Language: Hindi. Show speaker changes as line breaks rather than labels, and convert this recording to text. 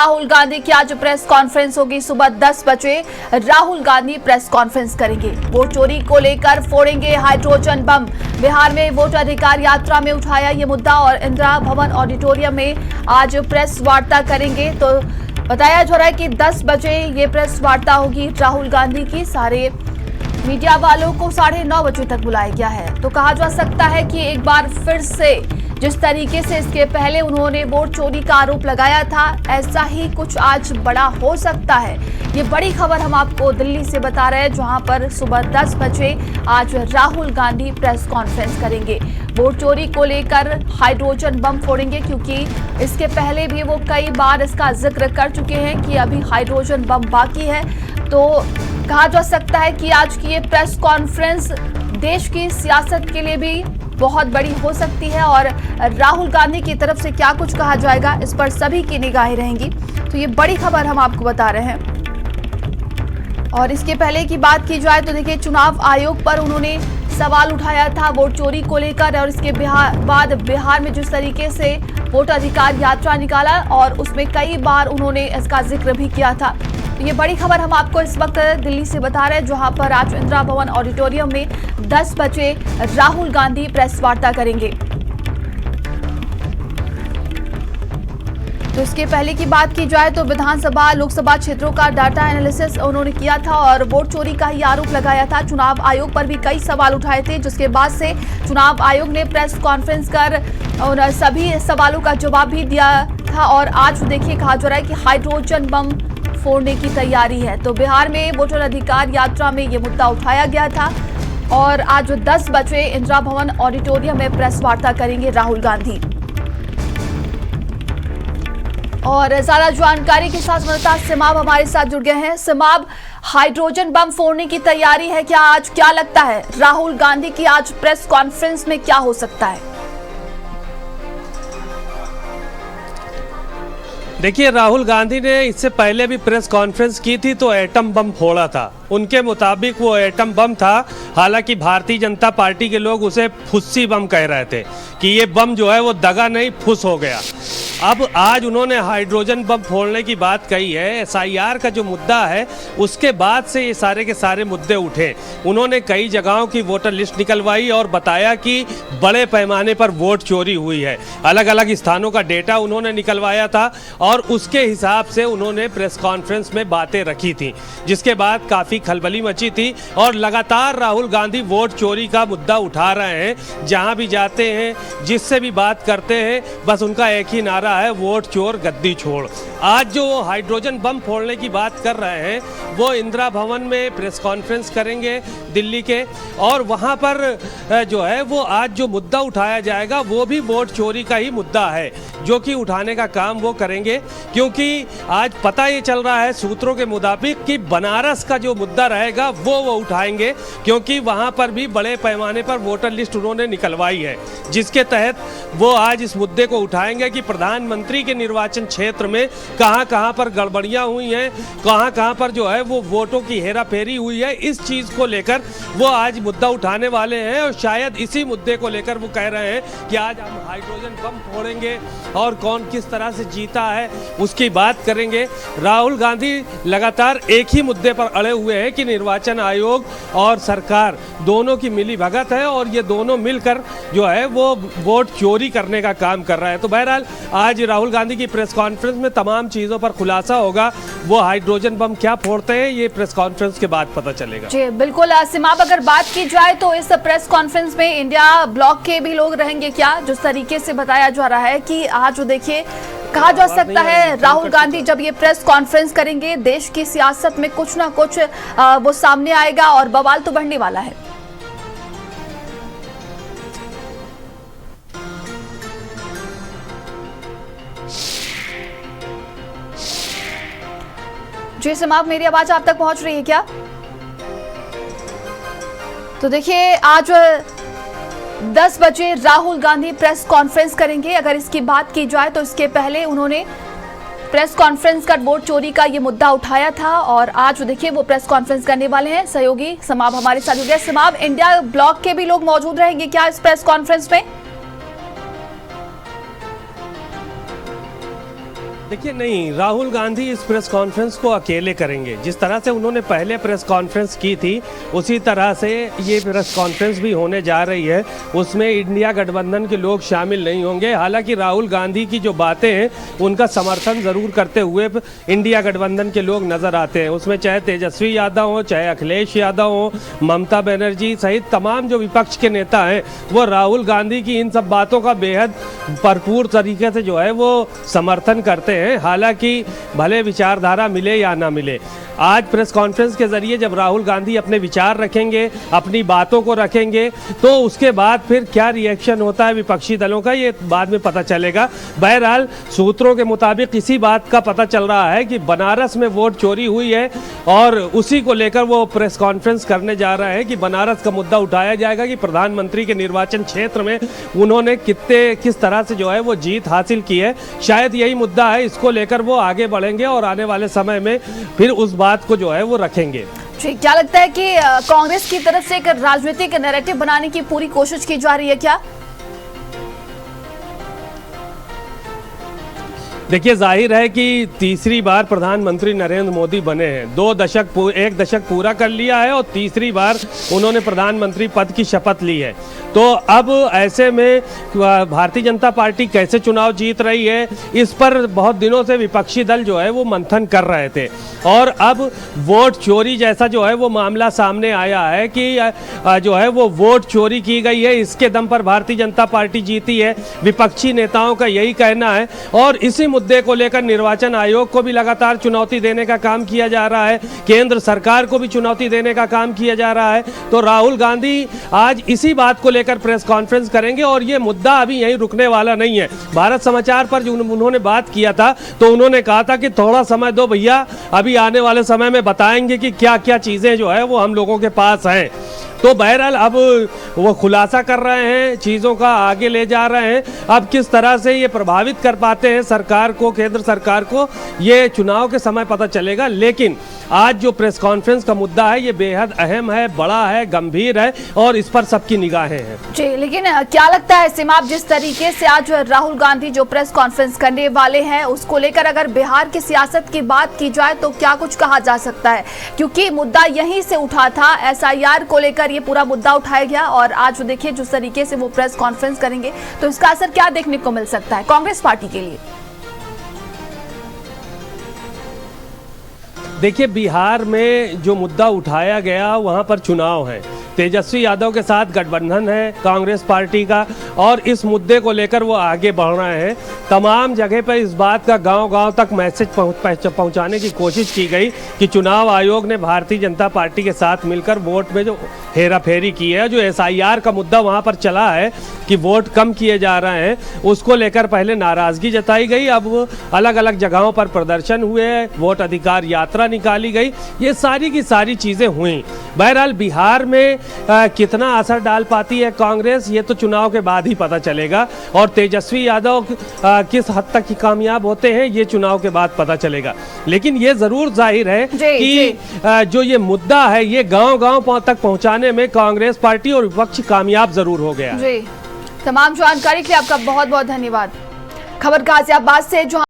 राहुल गांधी की आज प्रेस कॉन्फ्रेंस होगी। सुबह 10 बजे राहुल गांधी प्रेस कॉन्फ्रेंस करेंगे। वोट चोरी को लेकर फोड़ेंगे हाइड्रोजन बम। बिहार में वोट अधिकार यात्रा में उठाया ये मुद्दा और इंदिरा भवन ऑडिटोरियम में आज प्रेस वार्ता करेंगे। तो बताया जा रहा है कि 10 बजे ये प्रेस वार्ता होगी राहुल गांधी की। सारे मीडिया वालों को 9:30 बजे तक बुलाया गया है। तो कहा जा सकता है कि एक बार फिर से जिस तरीके से इसके पहले उन्होंने वोट चोरी का आरोप लगाया था, ऐसा ही कुछ आज बड़ा हो सकता है। ये बड़ी खबर हम आपको दिल्ली से बता रहे हैं, जहां पर सुबह 10 बजे आज राहुल गांधी प्रेस कॉन्फ्रेंस करेंगे। वोट चोरी को लेकर हाइड्रोजन बम फोड़ेंगे, क्योंकि इसके पहले भी वो कई बार इसका जिक्र कर चुके हैं कि अभी हाइड्रोजन बम बाकी है। तो कहा जा सकता है कि आज की ये प्रेस कॉन्फ्रेंस देश की सियासत के लिए भी बहुत बड़ी हो सकती है और राहुल गांधी की तरफ से क्या कुछ कहा जाएगा, इस पर सभी की निगाहें रहेंगी। तो ये बड़ी खबर हम आपको बता रहे हैं। और इसके पहले की बात की जाए तो देखिए, चुनाव आयोग पर उन्होंने सवाल उठाया था वोट चोरी को लेकर, और इसके बाद बिहार में जिस तरीके से वोट अधिकार यात्रा निकाला और उसमें कई बार उन्होंने इसका जिक्र भी किया था। तो ये बड़ी खबर हम आपको इस वक्त दिल्ली से बता रहे हैं, जहां पर आज इंदिरा भवन ऑडिटोरियम में 10 बजे राहुल गांधी प्रेस वार्ता करेंगे। तो इसके पहले की बात की जाए तो विधानसभा लोकसभा क्षेत्रों का डाटा एनालिसिस उन्होंने किया था और वोट चोरी का ही आरोप लगाया था। चुनाव आयोग पर भी कई सवाल उठाए थे, जिसके बाद से चुनाव आयोग ने प्रेस कॉन्फ्रेंस कर उन सभी सवालों का जवाब भी दिया था। और आज देखिए, कहा जा रहा है कि हाइड्रोजन बम फोड़ने की तैयारी है। तो बिहार में वोटर अधिकार यात्रा में ये मुद्दा उठाया गया था और आज 10 बजे इंदिरा भवन ऑडिटोरियम में प्रेस वार्ता करेंगे राहुल गांधी। और ज्यादा जानकारी के साथ संवाददाता सिमाब हमारे साथ जुड़ गए हैं। सिमाब, हाइड्रोजन बम फोड़ने की तैयारी है क्या आज? क्या लगता है राहुल गांधी की आज प्रेस कॉन्फ्रेंस में क्या हो सकता है?
देखिए, राहुल गांधी ने इससे पहले भी प्रेस कॉन्फ्रेंस की थी तो एटम बम फोड़ा था। उनके मुताबिक वो एटम बम था। हालांकि भारतीय जनता पार्टी के लोग उसे फुस्सी बम कह रहे थे कि ये बम जो है वो दगा नहीं, फुस हो गया। अब आज उन्होंने हाइड्रोजन बम फोड़ने की बात कही है। एसआईआर का जो मुद्दा है उसके बाद से ये सारे के सारे मुद्दे उठे। उन्होंने कई जगहों की वोटर लिस्ट निकलवाई और बताया कि बड़े पैमाने पर वोट चोरी हुई है। अलग अलग स्थानों का डेटा उन्होंने निकलवाया था और उसके हिसाब से उन्होंने प्रेस कॉन्फ्रेंस में बातें रखी थी, जिसके बाद काफ़ी खलबली मची थी। और लगातार राहुल गांधी वोट चोरी का मुद्दा उठा रहे हैं। जहां भी जाते हैं, जिससे भी बात करते हैं, बस उनका एक ही नारा है, वोट चोर गद्दी छोड़। आज जो वो हाइड्रोजन बम फोड़ने की बात कर रहे हैं, वो इंदिरा भवन में प्रेस कॉन्फ्रेंस करेंगे दिल्ली के, और वहां पर जो है वो आज जो मुद्दा उठाया जाएगा वो भी वोट चोरी का ही मुद्दा है, जो कि उठाने का काम वो करेंगे। क्योंकि आज पता ये चल रहा है सूत्रों के मुताबिक कि बनारस का जो मुद्दा रहेगा वो उठाएंगे, क्योंकि वहां पर भी बड़े पैमाने पर वोटर लिस्ट उन्होंने निकलवाई है, जिसके तहत वो आज इस मुद्दे को उठाएंगे कि प्रधानमंत्री के निर्वाचन क्षेत्र में कहां कहां पर गड़बड़ियां हुई हैं, कहां कहां पर जो है वो वोटों की हेराफेरी हुई है। इस चीज को लेकर वो आज मुद्दा उठाने वाले हैं और शायद इसी मुद्दे को लेकर वो कह रहे हैं कि आज हम हाइड्रोजन बम फोड़ेंगे और कौन किस तरह से जीता है उसकी बात करेंगे। राहुल गांधी लगातार एक ही मुद्दे पर अड़े हुए हैं कि निर्वाचन आयोग और सरकार दोनों की मिली भगत है और ये दोनों मिलकर जो है वो वोट चोरी करने का काम कर रहा है। तो बहरहाल आज राहुल गांधी की प्रेस कॉन्फ्रेंस में तमाम चीज़ों पर खुलासा होगा। वो हाइड्रोजन बम क्या फोड़ते हैं, ये प्रेस कॉन्फ्रेंस के बाद पता चलेगा।
जी बिल्कुल सिमाब, अगर बात की जाए तो इस प्रेस कॉन्फ्रेंस में इंडिया ब्लॉक के भी लोग रहेंगे क्या? जिस तरीके से बताया जा रहा है कि आज देखिए, कहा जा सकता है राहुल गांधी जब ये प्रेस कॉन्फ्रेंस करेंगे, देश की सियासत में कुछ ना कुछ वो सामने आएगा और बवाल तो बढ़ने वाला है। जी सिमाब, मेरी आवाज आप तक पहुंच रही है क्या? तो देखिए, आज 10 बजे राहुल गांधी प्रेस कॉन्फ्रेंस करेंगे। अगर इसकी बात की जाए तो इसके पहले उन्होंने प्रेस कॉन्फ्रेंस कर वोट चोरी का ये मुद्दा उठाया था और आज देखिए वो प्रेस कॉन्फ्रेंस करने वाले हैं। सहयोगी सिमाब हमारे साथ हो गया। सिमाब, इंडिया ब्लॉक के भी लोग मौजूद रहेंगे क्या इस प्रेस कॉन्फ्रेंस में?
देखिए, नहीं, राहुल गांधी इस प्रेस कॉन्फ्रेंस को अकेले करेंगे। जिस तरह से उन्होंने पहले प्रेस कॉन्फ्रेंस की थी उसी तरह से ये प्रेस कॉन्फ्रेंस भी होने जा रही है। उसमें इंडिया गठबंधन के लोग शामिल नहीं होंगे। हालांकि राहुल गांधी की जो बातें हैं उनका समर्थन ज़रूर करते हुए इंडिया गठबंधन के लोग नज़र आते हैं। उसमें चाहे तेजस्वी यादव हो, चाहे अखिलेश यादव हो, ममता बनर्जी सहित तमाम जो विपक्ष के नेता हैं वो राहुल गांधी की इन सब बातों का बेहद भरपूर तरीके से जो है वो समर्थन करते हैं। हालांकि भले विचारधारा मिले या ना मिले, आज प्रेस कॉन्फ्रेंस के जरिए जब राहुल गांधी अपने विचार रखेंगे, अपनी बातों को रखेंगे, तो उसके बाद फिर क्या रिएक्शन होता है विपक्षी दलों का ये बाद में पता चलेगा। बहरहाल सूत्रों के मुताबिक इसी बात का पता चल रहा है कि बनारस में वोट चोरी हुई है और उसी को लेकर वो प्रेस कॉन्फ्रेंस करने जा रहे हैं कि बनारस का मुद्दा उठाया जाएगा कि प्रधानमंत्री के निर्वाचन क्षेत्र में उन्होंने किस तरह से जो है वो जीत हासिल की है। शायद यही मुद्दा है, इसको लेकर वो आगे बढ़ेंगे और आने वाले समय में फिर उस बात को जो है वो रखेंगे।
ठीक, क्या लगता है कि कांग्रेस की तरफ से एक राजनीतिक नैरेटिव बनाने की पूरी कोशिश की जा रही है क्या?
देखिए, जाहिर है कि तीसरी बार प्रधानमंत्री नरेंद्र मोदी बने हैं। एक दशक पूरा कर लिया है और तीसरी बार उन्होंने प्रधानमंत्री पद की शपथ ली है। तो अब ऐसे में भारतीय जनता पार्टी कैसे चुनाव जीत रही है, इस पर बहुत दिनों से विपक्षी दल जो है वो मंथन कर रहे थे। और अब वोट चोरी जैसा जो है वो मामला सामने आया है कि जो है वो वोट चोरी की गई है, इसके दम पर भारतीय जनता पार्टी जीती है। विपक्षी नेताओं का यही कहना है और इसी मुद्दे को लेकर निर्वाचन आयोग को भी लगातार चुनौती देने का काम किया जा रहा है, केंद्र सरकार को भी चुनौती देने का काम किया जा रहा है। तो राहुल गांधी आज इसी बात को लेकर प्रेस कॉन्फ्रेंस करेंगे और ये मुद्दा अभी यहीं रुकने वाला नहीं है। भारत समाचार पर जो उन्होंने बात किया था तो उन्होंने कहा था कि थोड़ा समय दो भैया, अभी आने वाले समय में बताएंगे कि क्या क्या चीजें जो है वो हम लोगों के पास हैं। तो बहरहाल अब वो खुलासा कर रहे हैं, चीज़ों का आगे ले जा रहे हैं। अब किस तरह से ये प्रभावित कर पाते हैं सरकार को, केंद्र सरकार को, ये चुनाव के समय पता चलेगा। लेकिन आज जो प्रेस कॉन्फ्रेंस का मुद्दा है ये बेहद अहम है, बड़ा है, गंभीर है और इस पर सबकी निगाहें हैं।
जी, लेकिन क्या लगता है सीमा, जिस तरीके से आज राहुल गांधी जो प्रेस कॉन्फ्रेंस करने वाले हैं उसको लेकर अगर बिहार की सियासत की बात की जाए तो क्या कुछ कहा जा सकता है? क्योंकि मुद्दा यहीं से उठा था, SIR को लेकर ये पूरा मुद्दा उठाया गया और आज देखिए जिस तरीके से वो प्रेस कॉन्फ्रेंस करेंगे तो इसका असर क्या देखने को मिल सकता है कांग्रेस पार्टी के लिए?
देखिए, बिहार में जो मुद्दा उठाया गया वहां पर चुनाव है, तेजस्वी यादव के साथ गठबंधन है कांग्रेस पार्टी का और इस मुद्दे को लेकर वो आगे बढ़ रहे हैं। तमाम जगह पर इस बात का गांव-गांव तक मैसेज पहुंचाने की कोशिश की गई कि चुनाव आयोग ने भारतीय जनता पार्टी के साथ मिलकर वोट में जो हेराफेरी की है, जो SIR का मुद्दा वहां पर चला है कि वोट कम किए जा रहे हैं, उसको लेकर पहले नाराजगी जताई गई। अब अलग अलग जगहों पर प्रदर्शन हुए, वोट अधिकार यात्रा निकाली गई, ये सारी की सारी चीज़ें हुई। बहरहाल बिहार में कितना असर डाल पाती है कांग्रेस ये तो चुनाव के बाद ही पता चलेगा और तेजस्वी यादव किस हद तक कामयाब होते हैं ये चुनाव के बाद पता चलेगा। लेकिन ये जरूर जाहिर है कि जो ये मुद्दा है ये गांव-गांव तक पहुंचाने में कांग्रेस पार्टी और विपक्ष कामयाब जरूर हो गया।
जी, तमाम जानकारी के लिए आपका बहुत बहुत धन्यवाद। खबर गाजियाबाद से जो